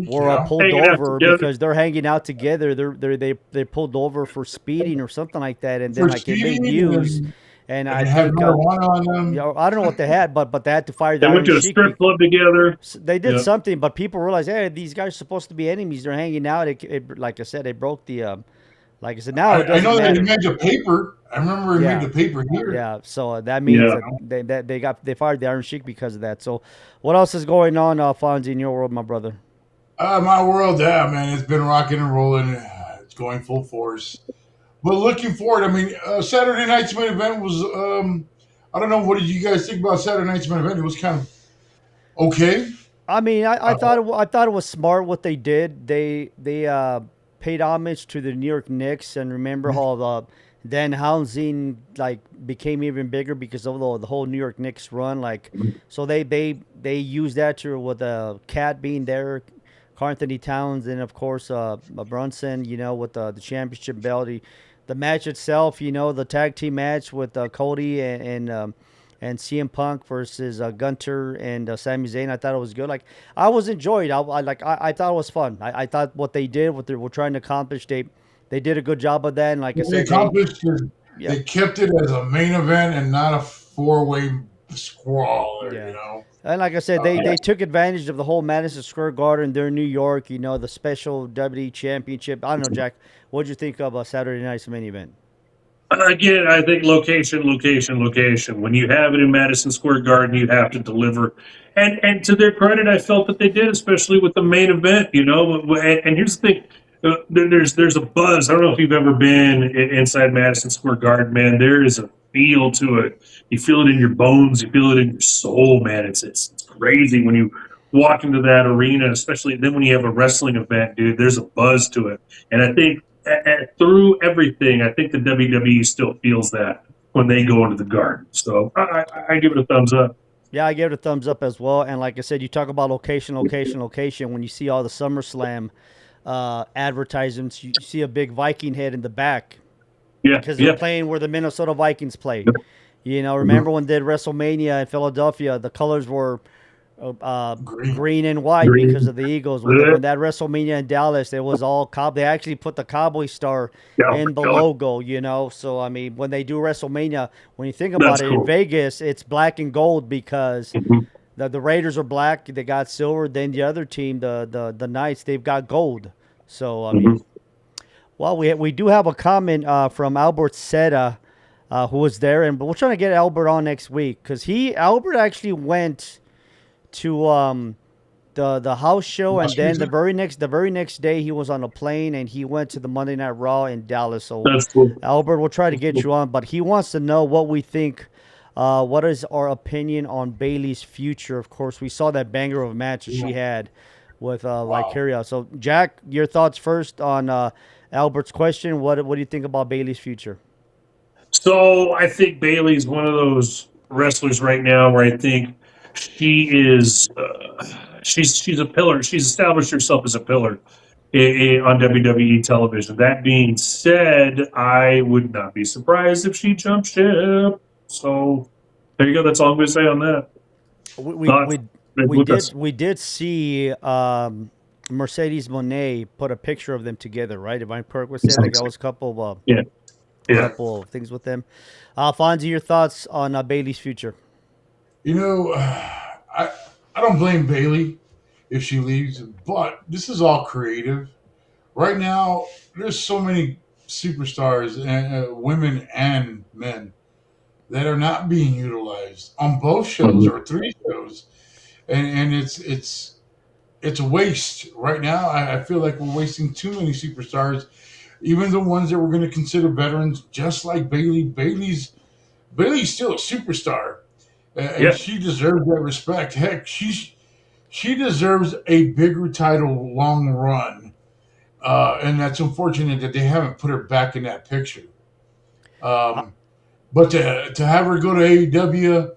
were pulled over because they're hanging out together. They pulled over for speeding or something like that, and then like it made news. And I think marijuana on them. I don't know what they had, but they had to fire the Iron Sheik. They went to a strip club together. They did something, but people realized, hey, these guys are supposed to be enemies. They're hanging out. Like I said, it broke the. Like I said, now I know that he made the paper. I remember he made the paper here. Yeah, so that means that they fired the Iron Sheik because of that. So, what else is going on, Fonzie, in your world, my brother? My world, man, it's been rocking and rolling. It's going full force. But looking forward, Saturday night's main event was. I don't know. What did you guys think about Saturday night's main event? It was kind of okay. I thought it was smart what they did. They paid homage to the New York Knicks, and remember how Dan Hounsing like became even bigger because of the whole New York Knicks run. Like, so they used that with Cat being there, Karl Anthony Towns, and of course Brunson. With the championship belt. The match itself, the tag team match with Cody and CM Punk versus Gunter and Sami Zayn. I thought it was good. Like, I was enjoyed. I thought it was fun. I thought what they did, what they were trying to accomplish, they did a good job of that. And like I said, they kept it as a main event and not a 4-way squall. And like I said, they took advantage of the whole Madison Square Garden. They're in New York. The special WWE Championship. I don't know, Jack. What did you think of Saturday night's main event? Again, I think location. When you have it in Madison Square Garden, you have to deliver. And to their credit, I felt that they did, especially with the main event. And here's the thing: there's a buzz. I don't know if you've ever been inside Madison Square Garden, man. There is a feel to it. You feel it in your bones. You feel it in your soul, man. It's crazy when you walk into that arena, especially then when you have a wrestling event, dude. There's a buzz to it, and I think. Through everything, I think the WWE still feels that when they go into the Garden. So I give it a thumbs up. Yeah, I give it a thumbs up as well. And like I said, you talk about location. When you see all the SummerSlam advertisements, you see a big Viking head in the back. Yeah, because they're playing where the Minnesota Vikings play. Remember when they did WrestleMania in Philadelphia, the colors were green and white because of the Eagles. When that WrestleMania in Dallas, it was all They actually put the Cowboy star in the logo, So, when they do WrestleMania, when you think about it, in Vegas, it's black and gold because the Raiders are black. They got silver. Then the other team, the Knights, they've got gold. So, well, we do have a comment from Albert Seta, who was there. And we're trying to get Albert on next week because Albert actually went to the house show, and then the very next day he was on a plane and he went to the Monday Night Raw in Dallas. So that's cool. Albert, we'll try to get you on, but he wants to know what we think. What is our opinion on Bayley's future? Of course, we saw that banger of a match that she had with Lycaria. So Jack, your thoughts first on Albert's question. What do you think about Bayley's future? So I think Bayley's one of those wrestlers right now where I think she is she's a pillar. She's established herself as a pillar on WWE television. That being said, I would not be surprised if she jumped ship. So there you go. That's all I'm going to say on that. We did see Mercedes Moné put a picture of them together, right? If I'm correct with saying, that was a couple of couple of things with them. Fonzie, your thoughts on Bayley's future? I don't blame Bayley if she leaves, but this is all creative. Right now, there's so many superstars, women and men, that are not being utilized on both shows or three shows, and it's a waste right now. I feel like we're wasting too many superstars, even the ones that we're going to consider veterans, just like Bailey. Bailey's still a superstar, and Yeah. she deserves that respect. Heck, she deserves a bigger title long run, and that's unfortunate that they haven't put her back in that picture. Um, but to have her go to AEW,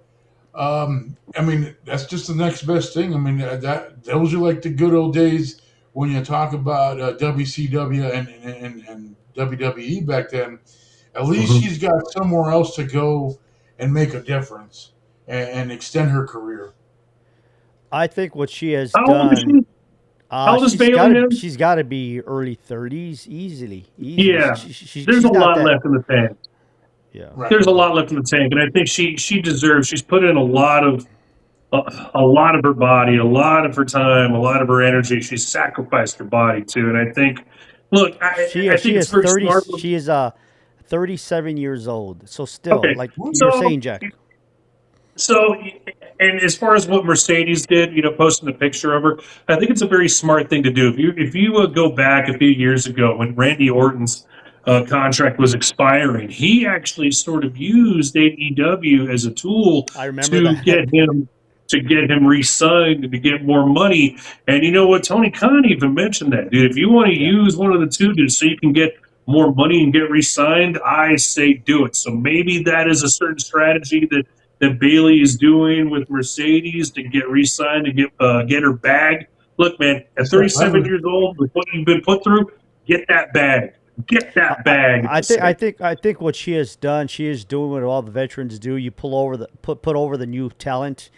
I mean, that's just the next best thing. I mean, that those are like the good old days when you talk about WCW and WWE back then. At least Mhm. she's got somewhere else to go and make a difference and extend her career. I think what she has How old is done. she? How old is Bailey now? She's got to be early 30s, easily, easily. Yeah. There's a She's not lot that. left in the tank. Yeah. Right. There's a lot left in the tank, and I think she deserves. She's put in a lot of her body, a lot of her time, a lot of her energy. She's sacrificed her body too, and I think, look, I She think it's is very 30. smart. She is 37 years old. So still, Okay, like you're so saying, Jack. so, and as far as what Mercedes did, posting a picture of her, I think it's a very smart thing to do. If you go back a few years ago when Randy Orton's contract was expiring, he actually sort of used AEW as a tool I remember to that. get him re-signed and to get more money. And you know what? Tony Khan even mentioned that, dude. If you want to Yeah. use one of the two, dude, so you can get more money and get re-signed, I say do it. So maybe that is a certain strategy that Bailey is doing with Mercedes to get re-signed to get her bag. Look, man, at It's that 37 leverage. years old, with what you've been put through, get that bag. Get that bag. I think what she has done, she is doing what all the veterans do. You pull over the put over the new talent,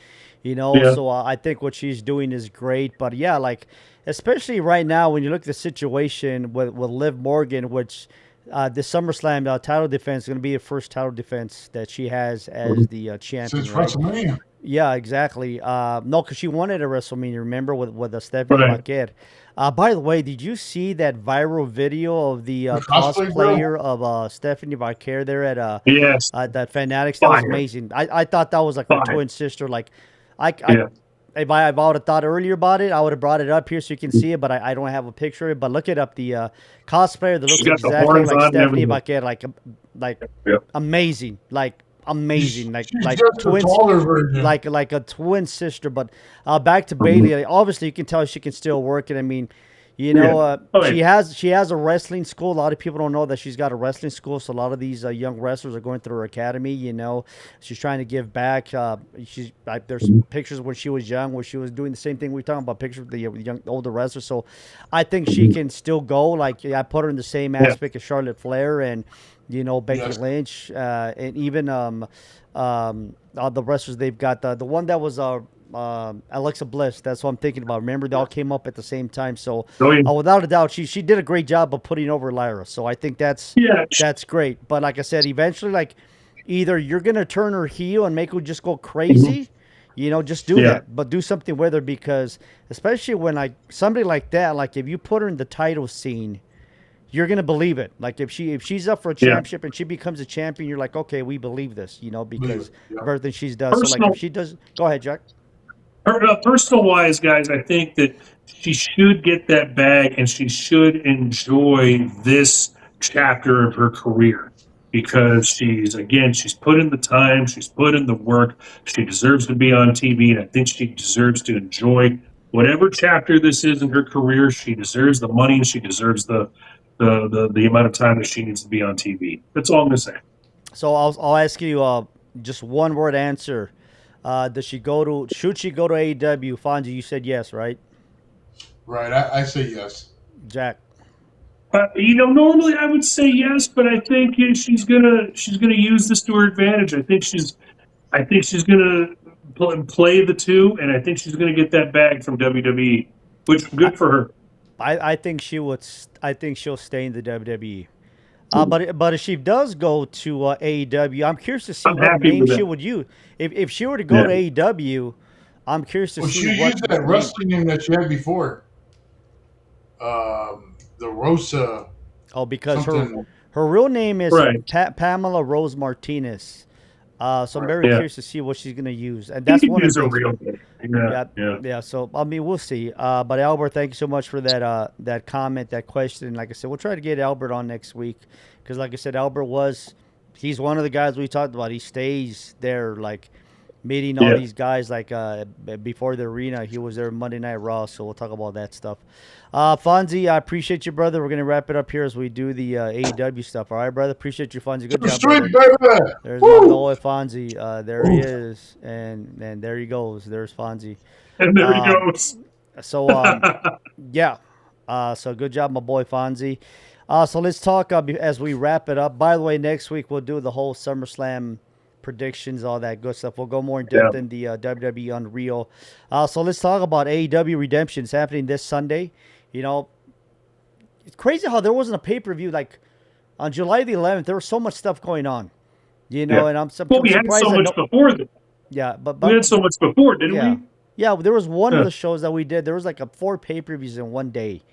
Yeah. So I think what she's doing is great. But yeah, like especially right now when you look at the situation with Liv Morgan, which the SummerSlam title defense is going to be the first title defense that she has as the champion, Since right? WrestleMania. Yeah, exactly. No, because she won it at WrestleMania. Remember with Stephanie Right. Paquette. By the way, did you see that viral video of the The cosplay girl? cosplayer of Stephanie Paquette there Yes. at that Fanatics? That was Fire. amazing. I thought that was like her Fire. twin sister. Like, I Yeah. if I would have thought earlier about it, I would have brought it up here so you can see it. But I don't have a picture of it. But look it up. The cosplayer that She looks got the exactly horns like on and Stephanie everything. Paquette, like Yeah. amazing, like amazing, She's like just a twins taller version. like a twin sister. But back to Bailey. Like, obviously, you can tell she can still work it. I mean, Oh, she yeah. has a wrestling school. A lot of people don't know that she's got a wrestling school. So a lot of these young wrestlers are going through her academy. She's trying to give back. There's pictures when she was young, where she was doing the same thing we're talking about. Pictures of the young older wrestlers. So I think she can still go. Like I put her in the same Yeah. aspect as Charlotte Flair and Becky Yes. Lynch, and even all the wrestlers they've got. The one that was Alexa Bliss. That's what I'm thinking about. Remember, they all came up at the same time. So Oh, yeah. without a doubt, she did a great job of putting over Lyra. So I think that's Yeah. great. But like I said, eventually, like either you're gonna turn her heel and make her just go crazy. Just do Yeah. that, but do something with her because, especially when like somebody like that, like if you put her in the title scene, you're gonna believe it. Like if she's up for a Yeah. championship and she becomes a champion, you're like, okay, we believe this, because Yeah. of everything she's done. So like Personal, if she does, go ahead, Jack. personal wise, guys, I think that she should get that bag and she should enjoy this chapter of her career because she's put in the time, she's put in the work, she deserves to be on TV, and I think she deserves to enjoy whatever chapter this is in her career. She deserves the money and she deserves the amount of time that she needs to be on TV. That's all I'm gonna say. So I'll ask you just one word answer. Should she go to AEW? Fonzie, you said yes, right? Right. I say yes. Jack. Normally I would say yes, but I think she's gonna use this to her advantage. I think she's gonna play the two, and I think she's gonna get that bag from WWE, which good for her. I think she would. I think she'll stay in the WWE. But if she does go to AEW, I'm curious to see I'm what happy name with she that. would use. If she were to go Yeah. to AEW, I'm curious to Well, see she what used that name. wrestling name that she had before. The Rosa Oh, because something. her real name is Right. Pamela Rose Martinez. So I'm very curious to see what she's going to use, and that's He one could of the use a things. real thing. Yeah, yeah. Yeah. So I mean, we'll see. But Albert, thank you so much for that comment, that question. And like I said, we'll try to get Albert on next week because, like I said, he's one of the guys we talked about. He stays there, like meeting all these guys, like before the arena. He was there Monday Night Raw, so we'll talk about that stuff. Fonzie, I appreciate you, brother. We're gonna wrap it up here as we do the AEW stuff. All right, brother. Appreciate you, Fonzie. Good job, brother. Baby. There's my boy Fonzie. There he is, and there he goes. There's Fonzie. And there he goes. So yeah. So good job, my boy Fonzie. So let's talk as we wrap it up. By the way, next week we'll do the whole SummerSlam predictions, all that good stuff. We'll go more in depth in the WWE Unreal. So let's talk about AEW Redemption. It's happening this Sunday. You know, it's crazy how there wasn't a pay-per-view like on July the 11th. There was so much stuff going on. You know, and I'm we had so much before that. Yeah, but we had so much before, didn't we? Yeah, there was one of the shows that we did. There was like 4 pay-per-views in one day.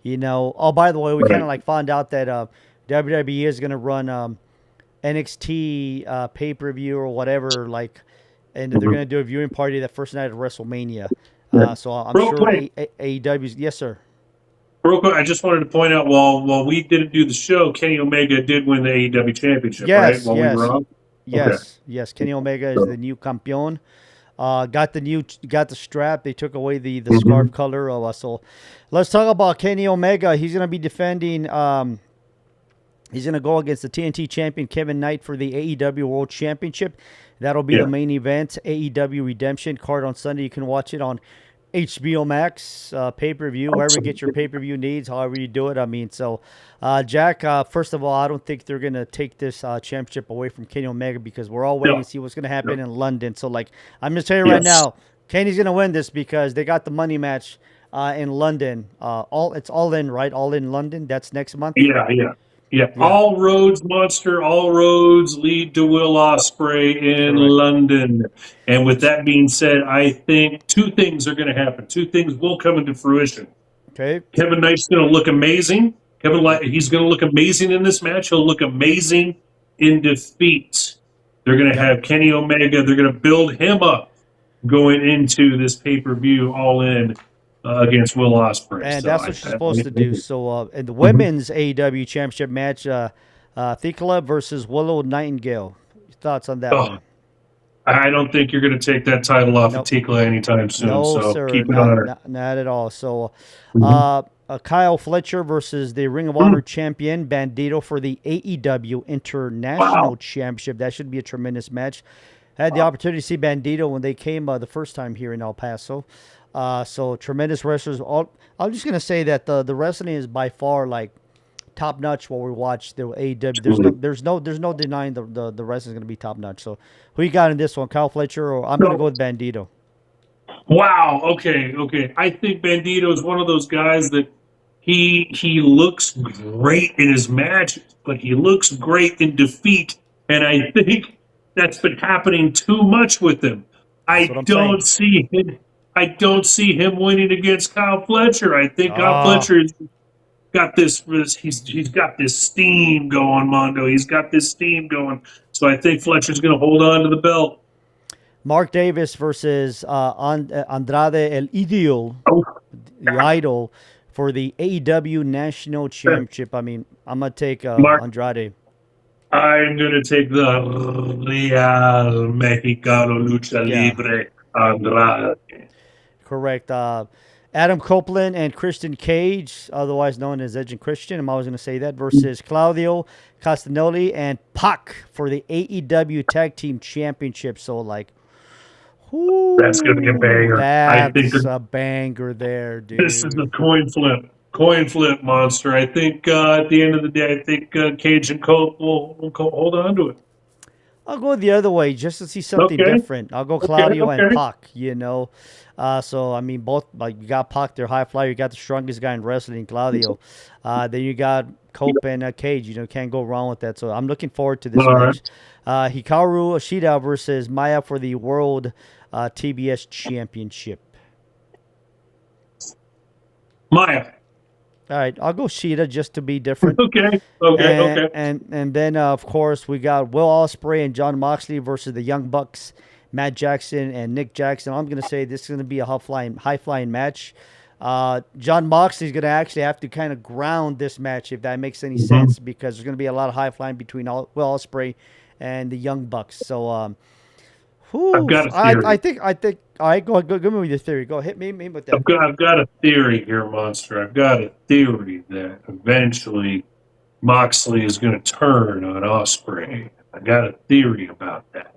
You know. Oh, by the way, we kind of like found out that WWE is going to run NXT pay-per-view or whatever, like, and they're going to do a viewing party that first night of WrestleMania. So I'm sure AEW's. Yes, sir. Real quick, I just wanted to point out while we didn't do the show, Kenny Omega did win the AEW championship, right? While we were on? Yes. Kenny Omega is the new campeon. Got the strap. They took away the scarf color of us. So let's talk about Kenny Omega. He's going to be defending. He's going to go against the TNT champion Kevin Knight for the AEW World Championship. That'll be the main event. AEW Redemption card on Sunday. You can watch it on HBO Max, pay-per-view, wherever you get your pay-per-view needs, however you do it. I mean, so, Jack, first of all, I don't think they're going to take this championship away from Kenny Omega because we're all waiting to see what's going to happen in London. So, like, I'm just telling you right now, Kenny's going to win this because they got the money match in London. It's all in, right? All in London. That's next month? Yeah. All roads, Monster, all roads lead to Will Ospreay in London. And with that being said, I think 2 things are going to happen. 2 things will come into fruition. Okay. Kevin Knight's going to look amazing. He's going to look amazing in this match. He'll look amazing in defeat. They're going to have Kenny Omega. They're going to build him up going into this pay-per-view all in. Against Will Ospreay. And that's what you're supposed to do. So, in the women's AEW championship match, Thekla versus Willow Nightingale. Your thoughts on that one? I don't think you're going to take that title off of Thekla anytime soon. No, sir. Keep it on her. Not at all. So, Kyle Fletcher versus the Ring of Honor champion Bandito for the AEW International Championship. That should be a tremendous match. I had the opportunity to see Bandito when they came the first time here in El Paso. So tremendous wrestlers. I'm just gonna say that the wrestling is by far like top notch. What we watch the AEW. There's no denying the wrestling is gonna be top notch. So who you got in this one, Kyle Fletcher, or I'm gonna go with Bandito. Wow. Okay. I think Bandito is one of those guys that he looks great in his matches, but he looks great in defeat, and I think that's been happening too much with him. I don't see him winning against Kyle Fletcher. I think Kyle Fletcher's got this. He's got this steam going, Mondo. He's got this steam going. So I think Fletcher's going to hold on to the belt. Mark Davis versus Andrade El Idol, the Idol, for the AEW National Championship. I mean, I'm going to take Andrade. I'm going to take the Real Mexicano Lucha Libre Andrade. Correct. Adam Copeland and Christian Cage, otherwise known as Edge and Christian, I'm always going to say that, versus Claudio Castagnoli and Pac for the AEW Tag Team Championship. So, like, that's going to be a banger. That's a banger there, dude. This is a coin flip, Monster. I think at the end of the day, I think Cage and Cope will hold on to it. I'll go the other way just to see something different. I'll go Claudio and Pac, you know. So, I mean, both, like, you got Pac, their high flyer. You got the strongest guy in wrestling, Claudio. Then you got Cope and Cage. You know, can't go wrong with that. So, I'm looking forward to this match. Hikaru Ashida versus Maya for the World TBS Championship. Maya. All right, I'll go Sheeta just to be different. Okay. And then of course we got Will Ospreay and John Moxley versus the Young Bucks, Matt Jackson and Nick Jackson. I'm gonna say this is gonna be a high flying match. John Moxley's gonna actually have to kind of ground this match if that makes any sense, because there's gonna be a lot of high flying between Will Ospreay and the Young Bucks. So I've got a theory. I think. All right, go with your theory. Go hit me with that. I've got a theory here, Monster. I've got a theory that eventually Moxley is going to turn on Ospreay. I got a theory about that.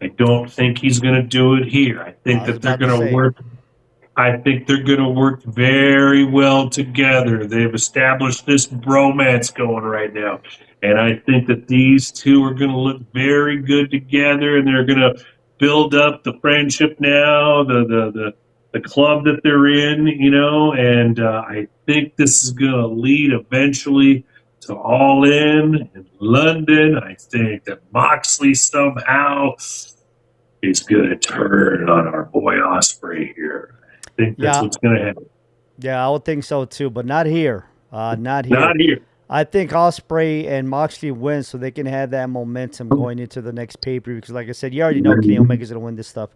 I don't think he's going to do it here. I think that they're going to work. I think they're going to work very well together. They've established this bromance going right now, and I think that these two are going to look very good together, and they're going to build up the friendship now, the club that they're in, and I think this is going to lead eventually to All In London. I think that Moxley somehow is going to turn on our boy Ospreay here. I think that's what's going to happen. Yeah, I would think so too, but not here. Not here. Not here. I think Ospreay and Moxley win so they can have that momentum going into the next pay-per-view. Because, like I said, you already know Kenny Omega's going to win this stuff.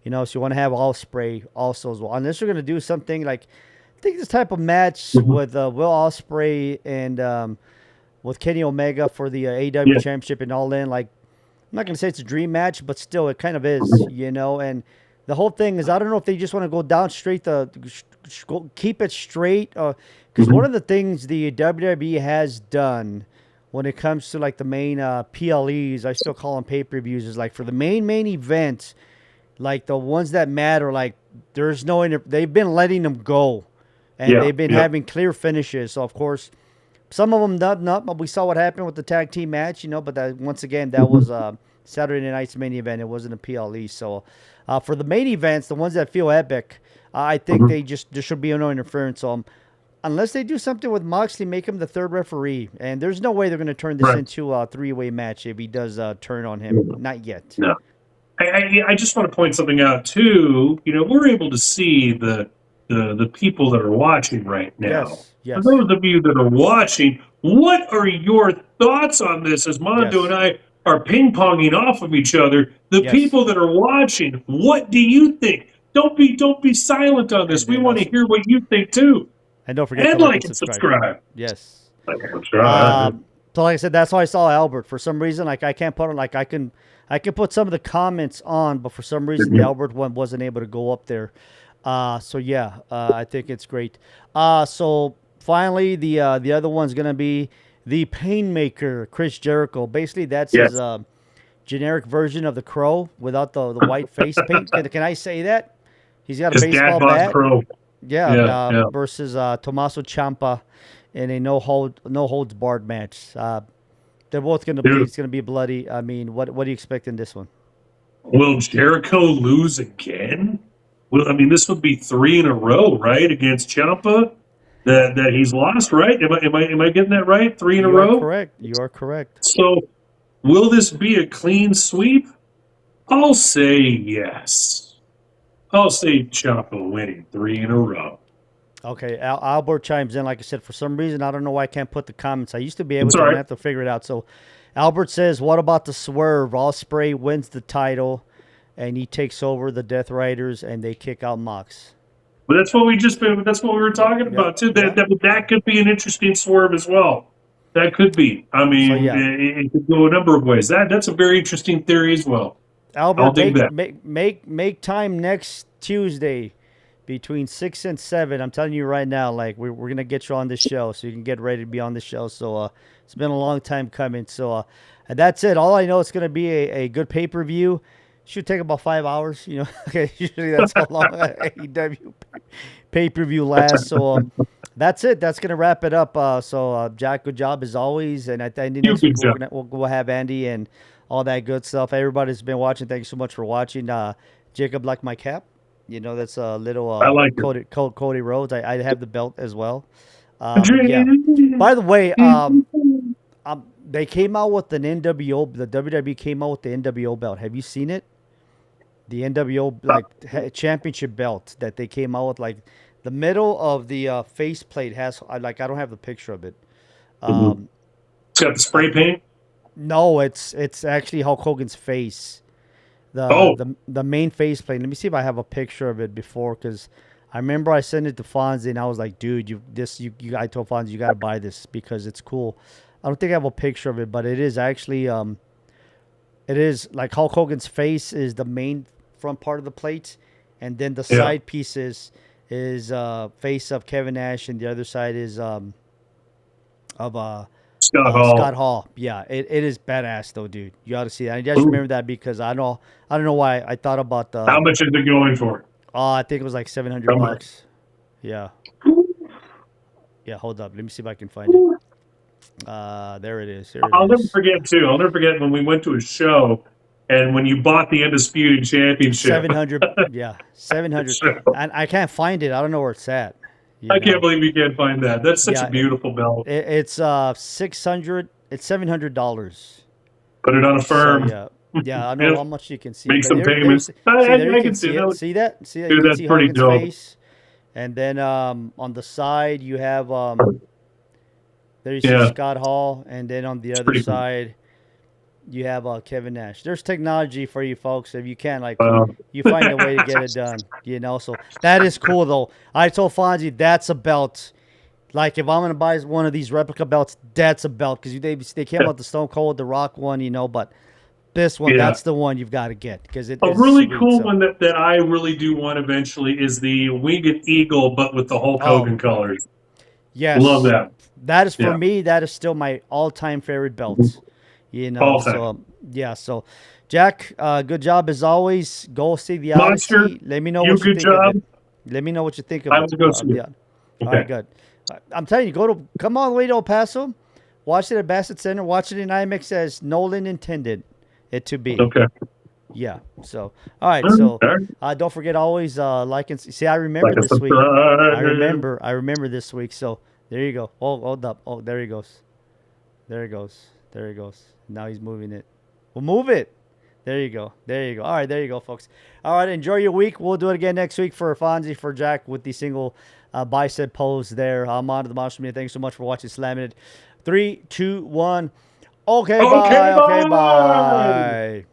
So you want to have Ospreay also as well. Unless you're going to do something like, I think this type of match with Will Ospreay and with Kenny Omega for the AEW Championship and All In. Like, I'm not going to say it's a dream match, but still, it kind of is, And the whole thing is, I don't know if they just want to go down straight, keep it straight. Because one of the things the WWE has done when it comes to like the main PLEs, I still call them pay-per-views, is like for the main events, like the ones that matter, like there's no, they've been letting them go. And they've been having clear finishes. So, of course, some of them not, but we saw what happened with the tag team match, but once again, that was Saturday night's main event. It wasn't a PLE. So, for the main events, the ones that feel epic, I think there should be no interference. So, unless they do something with Moxley, make him the third referee. And there's no way they're going to turn this into a three-way match if he does turn on him. Not yet. No. I just want to point something out, too. We're able to see the people that are watching right now. Yes. For those of you that are watching, what are your thoughts on this as Mando and I are ping-ponging off of each other? The people that are watching, what do you think? Don't be silent on this. We want to hear what you think, too. And don't forget to like and subscribe. Yes. Like and subscribe. So like I said, that's why I saw Albert. For some reason, like I can't put I can put some of the comments on, but for some reason the Albert one wasn't able to go up there. I think it's great. So finally, the other one's gonna be the Painmaker, Chris Jericho. Basically, that's his generic version of the Crow without the white face paint. Can I say that? He's got a baseball bat. Crow. Versus Tommaso Ciampa in a no holds barred match. They're both gonna be. It's gonna be bloody. I mean, what do you expect in this one? Will Jericho lose again? Well, I mean, this would be 3 in a row, right, against Ciampa that he's lost, right? Am I getting that right? 3 in a row. You are correct. So, will this be a clean sweep? I'll say yes. I'll say Ciampa winning 3 in a row. Okay, Albert chimes in. Like I said, for some reason, I don't know why I can't put the comments. I used to be able to. I have to figure it out. So, Albert says, "What about the swerve? Ospreay wins the title, and he takes over the Death Riders, and they kick out Mox." But that's what That's what we were talking about too. That could be an interesting swerve as well. That could be. I mean, it could go a number of ways. That's a very interesting theory as well. Albert, make time next Tuesday between 6 and 7. I'm telling you right now, like we're gonna get you on this show, so you can get ready to be on the show. So it's been a long time coming. So and that's it. All I know, it's gonna be a good pay-per-view. Should take about 5 hours. Okay, usually that's how long AEW pay-per-view lasts. So that's it. That's gonna wrap it up. Jack, good job as always. And at the end of next week, we'll have Andy and all that good stuff. Everybody's been watching. Thank you so much for watching. Jacob liked my cap. That's a little I like Cody Rhodes. I have the belt as well. By the way, they came out with an NWO. The WWE came out with the NWO belt. Have you seen it? The NWO championship belt that they came out with. Like The middle of the face plate has I don't have the picture of it. It's got the spray paint. No, it's actually Hulk Hogan's face. Oh. The main face plate. Let me see if I have a picture of it before, because I remember I sent it to Fonzie and I was like, dude, I told Fonzie you got to buy this because it's cool. I don't think I have a picture of it, but it is actually it is like Hulk Hogan's face is the main front part of the plate, and then the side pieces is face of Kevin Nash, and the other side is of Scott Hall. Yeah, it is badass though, dude. You ought to see that. I just remember that because I don't know why I thought about the. How much is it going for? I think it was like $700. Yeah. Yeah, hold up. Let me see if I can find it. There it is. I'll never forget too. I'll never forget when we went to a show, and when you bought the Undisputed Championship. 700. Yeah, 700. And I can't find it. I don't know where it's at. I can't believe you can't find that. That's such a beautiful belt. It's $600. It's $700. Put it on a firm. So, yeah, I know how much you can see. Make some payments. I can see it. See that? See that? Dude, you can that's see pretty Hogan's dope. face. And then on the side you have there you see Scott Hall, and then on the other side you have Kevin Nash. There's technology for you folks if you can you find a way to get it done. So that is cool though. I told Fonzie that's a belt. Like if I'm gonna buy one of these replica belts, that's a belt because they came out the Stone Cold, the Rock one, but this one, that's the one you've got to get because it. A really cool one that I really do want eventually is the Winged Eagle, but with the Hulk Hogan colors. Yes, love that. That is for me. That is still my all-time favorite belt. So So, Jack, good job as always. Go see the Odyssey. Let me know what you think of it. Let me know what you think of it. I will go see it. All right, good. I'm telling you, come all the way to El Paso, watch it at Bassett Center, watch it in IMAX as Nolan intended it to be. Okay. Yeah. So, all right. So, don't forget always like and see. I remember this week. I remember this week. So there you go. Oh, hold up. Oh, there he goes. There he goes. There he goes. Now he's moving it. Well, move it. There you go. There you go. All right. There you go, folks. All right. Enjoy your week. We'll do it again next week for Fonzie, for Jack with the single bicep pose there. I'm Mando the Monster Media. Thanks so much for watching Slammin' It. 3, 2, 1. Okay, bye. Okay, bye.